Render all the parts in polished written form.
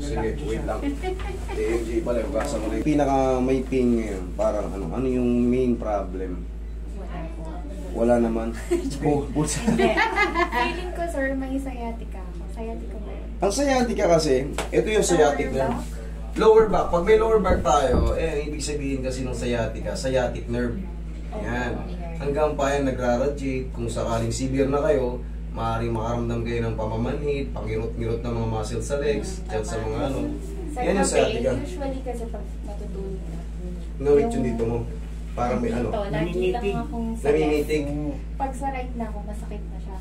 Sige, wait lang. TMJ pala, ugasan ko na yung pinaka may pain ngayon. Parang ano yung main problem? Wala naman. Oh, bulsa. Hindi. Feeling ko, sir, may sciatica ako. Sciatica ba yun? Ang sciatica kasi, ito yung sciatic nerve. Lower back. Pag may lower back tayo, ibig sabihin kasi ng sciatica, sciatic nerve. Yan. Hanggang pa yan nagra-radiate. Kung sakaling severe na kayo, maaaring makaramdam kayo ng pamamanhid, pangirot-ngirot ng mga muscle sa legs, dyan sa mga ano. Sir, Yan yung sciatica. usually kasi pag matutulog na. Ngawit yung dito mo. Parang may ano. Dito, lagi lang akong sa Namimitig. left. Pag sa right na ako, masakit na siya.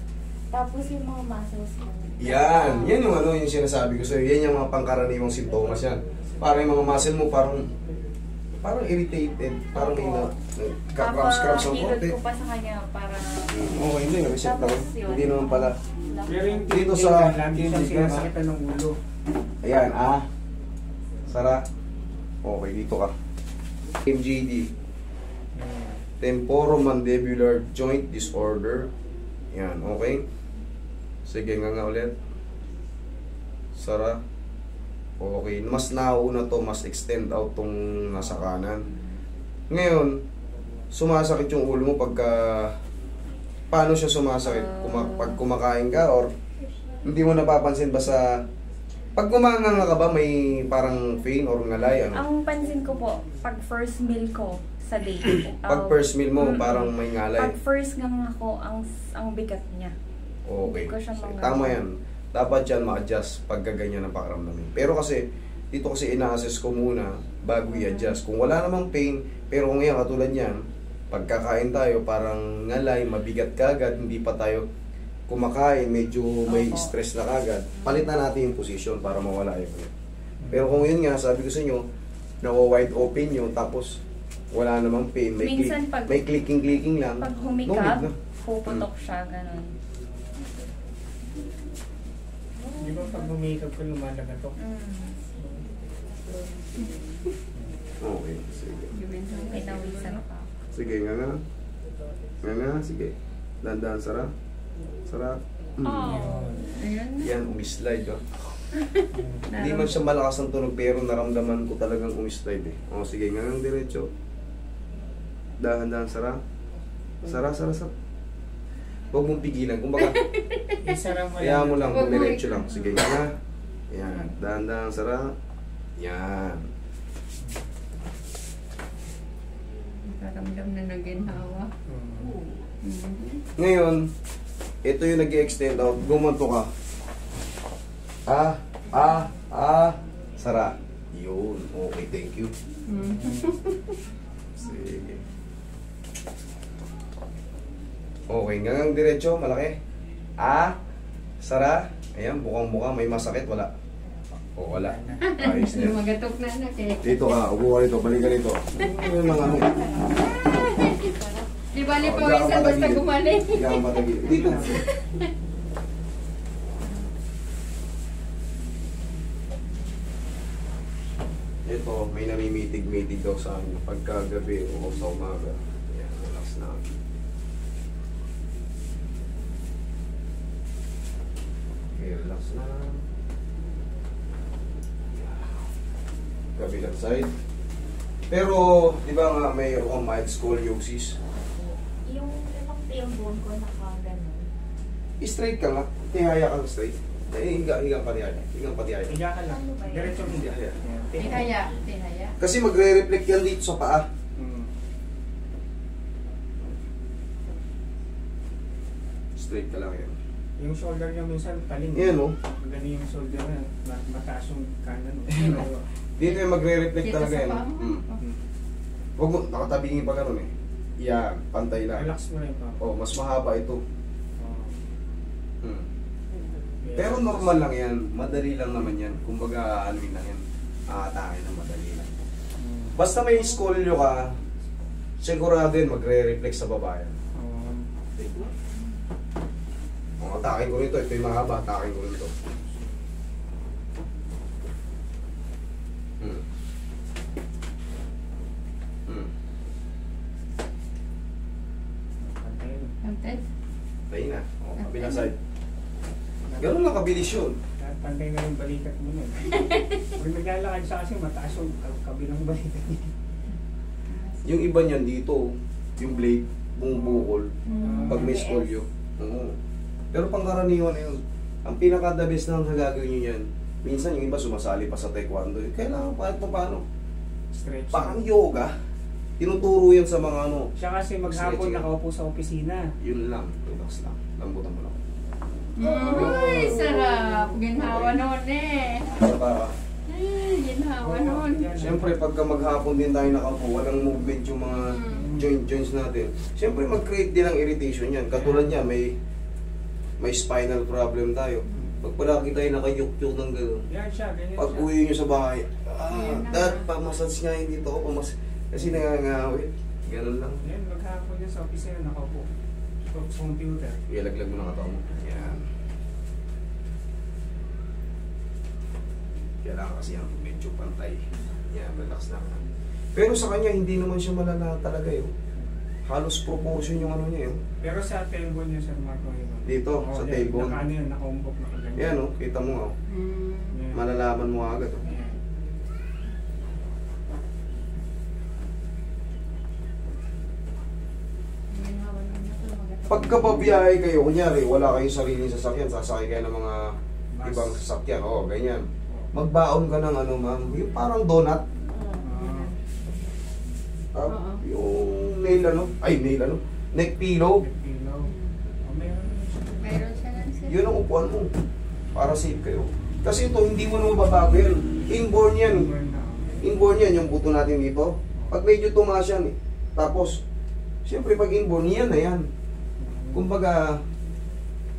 Tapos yung mga muscles ko. Yan. Yan yung ano, yung sinasabi ko sa'yo. Yan yung mga pangkaraniwang sintomas yan. Parang yung mga muscle mo parang irritated. Parang may kakrams-krams ang hilot konti. ko pa sa kanya para... Okay, hindi. Reset lang. Hindi naman pala. Pero yung Dito sa lagi siya sinasakitan ng ulo. Ayan, Sara. Okay, dito ka. MJD. Temporomandibular Joint Disorder. Yan, okay. Sige nga ulit. Sara. Okay, mas nauna to, mas extend out tong nasa kanan. Ngayon, sumasakit yung ulo mo pagka... Paano siya sumasakit? Pag kumakain ka or hindi mo napapansin ba sa... Pag kumanganga ka ba, may parang pain or ngalay? Ano? Ang pansin ko po, pag first meal ko sa day. Pag first meal mo, parang may ngalay. Pag first nga ko, ang bigat niya. Okay. Hindi ko siya Sige, mga- tama yan. Dapat yan ma-adjust pag gaganyan ang pakiramdam. Pero kasi, dito kasi ina-assess ko muna bago i-adjust. Kung wala namang pain, pero kung yan, katulad yan, pagkakain tayo, parang ngalay, mabigat kagad, hindi pa tayo kumakain, medyo may stress na kagad, palitan natin yung position para mawala yun. Pero kung yun nga, sabi ko sa inyo, nawa-wide open yun, tapos wala namang pain, may, Minsan pag- may clicking lang. Pag no need humikap, na. puputok siya, ganun. Di ba pag humikap ka lumalagatok? Okay, sige. Pinawisan pa. Sige, nga. Sige. Dandan, Sara. Sara. Oh. Ayun. Yan, umislide. Oh. Hindi man siya malakas ng tunog, pero naramdaman ko talagang umislide eh. O, sige, nga diretso. Dahan-dahan, Sara. Sara. Huwag mong pigilan. Kumbaga, Isara mo kaya mo lang, Huwag mo diretso lang. Sige, nga. Yan, dahan-dahan, Sara. Yan. Nakaramdam na naginhawa. Ngayon, ito yung nag-extend out. Gumanto ka. Sara. Yun. Okay, thank you. Sige. Okay, hanggang diretso, malaki. Sara. Ayan, bukang-buka. May masakit, wala. O, wala. Ayos na. Lumagatok na anak eh. Dito ka, upo ka dito, balik ka dito. Yung mga ano. Di bali Oh, pa diyan ka wisan basta patagilid. gumaling. Diyan ka patagilid. Dito. Ito, may namimitig-mitig daw sa akin pagkagabi o sa umaga. Ayan, relax na. Okay, relax na. Kabilang side. Pero, di ba nga mayroon kang mild scoliosis? Yung tailbone ko nakaganon. Straight ka nga. Tihaya kang straight. Higang patihaya. Higang patihaya. Higa ka lang. Ano ba yun? Diretso hindi. Tihaya. Tinaya. Tinaya. Kasi magre-reflect yan dito sa paa. Straight ka lang yan. Yung shoulder niya minsan taling. Yan o. Ganun yung shoulder niya. Mataas yung kanan. Dito yung magre-reflect Dito talaga sa yan. paa mo. Huwag mo, nakatabingin pa ganun eh. Yan, pantay lang. Relax mo lang pa. Oh, mas mahaba ito. Hmm. Pero normal lang yan. Madali lang naman yan. Kumbaga, ano yun lang yan. Aatakin ng madali lang. Basta may scolio ka, sigurado yun magre-reflect sa babae. Oh, atakin ko nito. Ito yung mahaba. Atakin ko nito. Hmm. Hmm. Content. Tayo na. O, kabilang side. Ganun lang kabilis yun. pantay na yung balikat mo nun. Pag naglalakad siya kasi mataas yung kabilang balikat niya. Yung iba niyan dito, yung blade, bumubukol. Pag may scolio. Oo. Pero pangkaraniwan na yun. Ang pinaka-the best na gagawin nyo yan, minsan yung iba sumasali pa sa taekwondo. Kailangan kahit pa paano. Stretch. Parang yoga. Tinuturo yan sa mga ano. Siya kasi maghapon Stretching. nakaupo sa opisina. Yun lang. Relax lang. Lambutan mo lang. Ay, sarap. Ginhawa noon eh. Para Ay, ginhawa noon. siyempre, pagka maghapon din tayo nakaupo, walang movement yung mga joints natin. Siyempre, mag-create din ng irritation yan. Katulad niya, may spinal problem tayo. Pag palagi tayo nakayuk-yuk ng gano'n, Yan siya, ganyan pag siya. uwi nyo sa bahay, Yan na. dad, pamassage nga yun dito ako, kasi nangangawit. Ganun lang. Yan, maghapon yan sa opisina nakaupo. Sa computer. Ialaglag mo ng katawan mo. Yan. Kailangan kasi yung medyo pantay. Yan, relax lang. Pero sa kanya, hindi naman siya malala talaga yun. Halos proportion yung ano niya yun. Pero sa tailbone niya, Sir Marco, yun. Dito, sa tailbone. Nakaano yun, nakaumpok na kaganyan. Yan o, kita mo nga. Yan. Malalaman mo agad. Oh. Yan. Ginhawa noon na to. Pagka pabiyahe kayo, kunyari, wala kayong sariling sasakyan, sasakay kayo ng mga Bus. ibang sasakyan. O, ganyan. Magbaon ka ng ano, ma'am, yung parang donut. Oo. Yung nail ano, neck pillow. Pillow. Oh, meron na siya. Meron siya lang sir. Yun ang upuan mo. Para safe kayo. Kasi ito, hindi mo naman babago yan. Inborn yan. Inborn yan, yung buto natin dito. Pag medyo tumaas yan eh. Tapos, siyempre pag inborn, yan na yan. Kumbaga,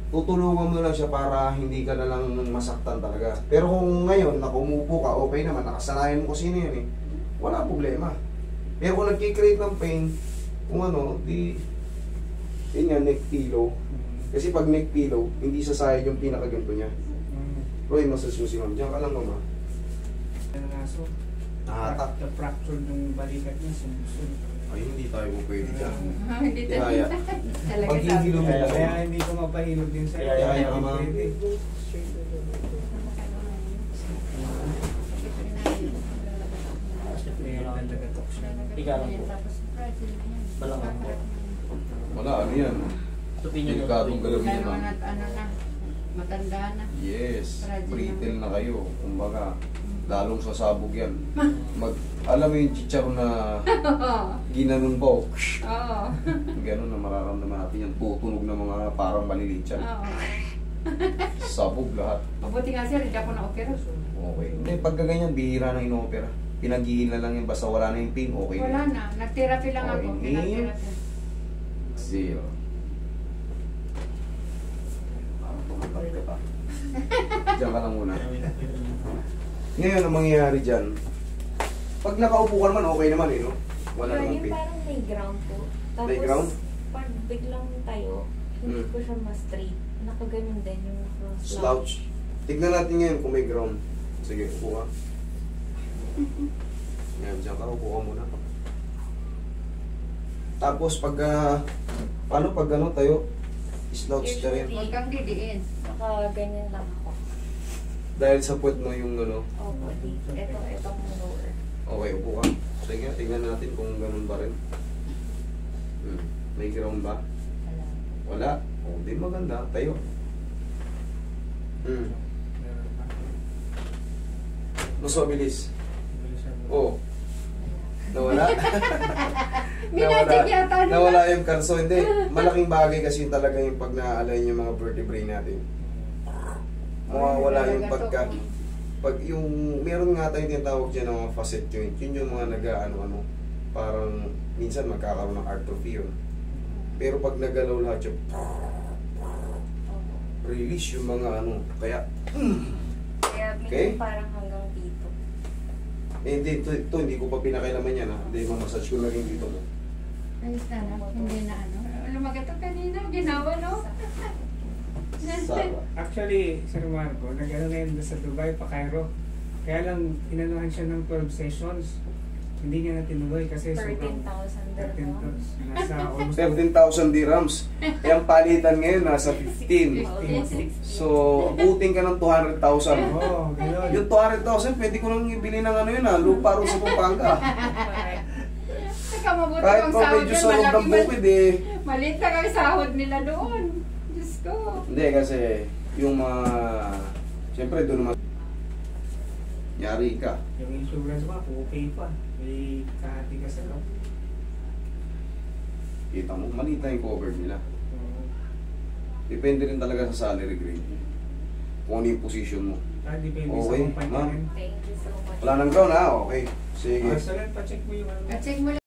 tutulungan mo lang siya para hindi ka na lang masaktan talaga. Pero kung ngayon, nakumupo ka, okay naman, nakasanayan mo kasi yan eh. Wala problema. Pero kung nagkikreate ng pain, kung ano, di, yun nga, neck pillow. Kasi pag neck pillow, hindi sasayad yung pinakaganto niya. Roy, massage mo si ma'am. Diyan ka lang, mama. Ang aso. Nahatak. Na-fracture yung balikat niya, sumusunod. Ay, hindi tayo po pwede dyan. Hindi Kaya, talaga pag sabi. hihilo mo Kaya, ako, kaya hindi ko mapahilog din sa'yo. Kaya ka, ma'am. Pwede. May nalagatok siya. Ikaw lang po. Tapos fragile na yan. Malamang po. wala, ano yan? Tupin niyo Delikadong po. galawin Lalo yan, ma'am. na ano na, matanda na. Yes, Fragile brittle na. na kayo. Kumbaga, lalong sasabog yan. Alam mo yung chicharon na ginanon ba? Oo. Ganon na mararamdaman natin yan. Tutunog na mga parang maliliit yan. Oo. Sabog lahat. Mabuti nga sir, hindi ako na-opera. Okay. Hindi, pag ganyan, bihira na inopera. Pinaghihil na lang yan, basta wala na yung pain, okay na. Wala na. Nag-therapy lang ako. Okay. Pinag-therapy. Zero. Parang tumatag ka pa. Diyan ka lang muna. Ngayon, ang mangyayari dyan, pag nakaupo ka naman, okay naman eh, no? Wala namang Yung pain. parang may ground po. Tapos, May ground? pag biglang tayo, hindi ko siya ma-straight. Nakaganon din yung Slouch. Tignan natin ngayon kung may ground. Sige, upo ka. Yan, dyan ka, upo ka muna. Tapos pag, paano pag ano tayo, slouch ka rin. Huwag kang didiin. Nakaganyan lang ako. Dahil sa puwet mo yung ano, Opo, dito. Itong lower. okay, upo ka. Sige, tignan natin kung ganun ba rin. May ground ba? Wala. Wala. O, di maganda. Tayo. Mas mabilis. Oo. Nawala? Minadyak yata nila. Nawala yung kalso. Hindi. Malaking bagay kasi talaga yung pag naaalay yung mga vertebrae natin. Mawawala yung pagka... Pag yung... Meron nga tayong tinatawag dyan ng mga facet joint. Yun yung mga nag-ano-ano. Parang minsan magkakaroon ng atrophy yun. Pero pag nagalaw lahat yung... Release yung mga ano. Kaya... Kaya Okay. parang hanggang dito. Eh, hindi, ito hindi ko pa pinakailaman yan ha. Hindi, mamassage ko na rin dito mo. Ayos na lang. Hindi na ano. Lumagato kanina. Ginawa no? Sara. Actually, Sir Marco, nag-ano na yun sa Dubai, pa Cairo. Kaya lang, inanuhan siya ng 12 sessions. Hindi niya na tinuloy kasi 13,000 din. 13,000. Nasa almost 13,000 dirhams. Eh, ang palitan ngayon, nasa 15. So, abutin ka ng 200,000. Oo, gano'n. Yung 200,000, pwede ko nang ibili ng ano yun lupa rin sa Pampanga. Saka mabuti Kahit pang pa sahod medyo yan, sa loob ng bukid eh. Maliit lang ang sahod nila doon. Diyos ko. Hindi, kasi yung mga... Siyempre, doon naman... Yari ka. Yung insurance pa, okay pa. May kahati ka sa loob. Kita mo, maliit na yung cover nila. Oo. Depende rin talaga sa salary grade. Kung ano yung position mo. Depende sa Okay, kumpanya ma'am. rin. Thank you so much. Wala nang ground ha? Okay. Sige. So, pa-check mo yung ano. Check mo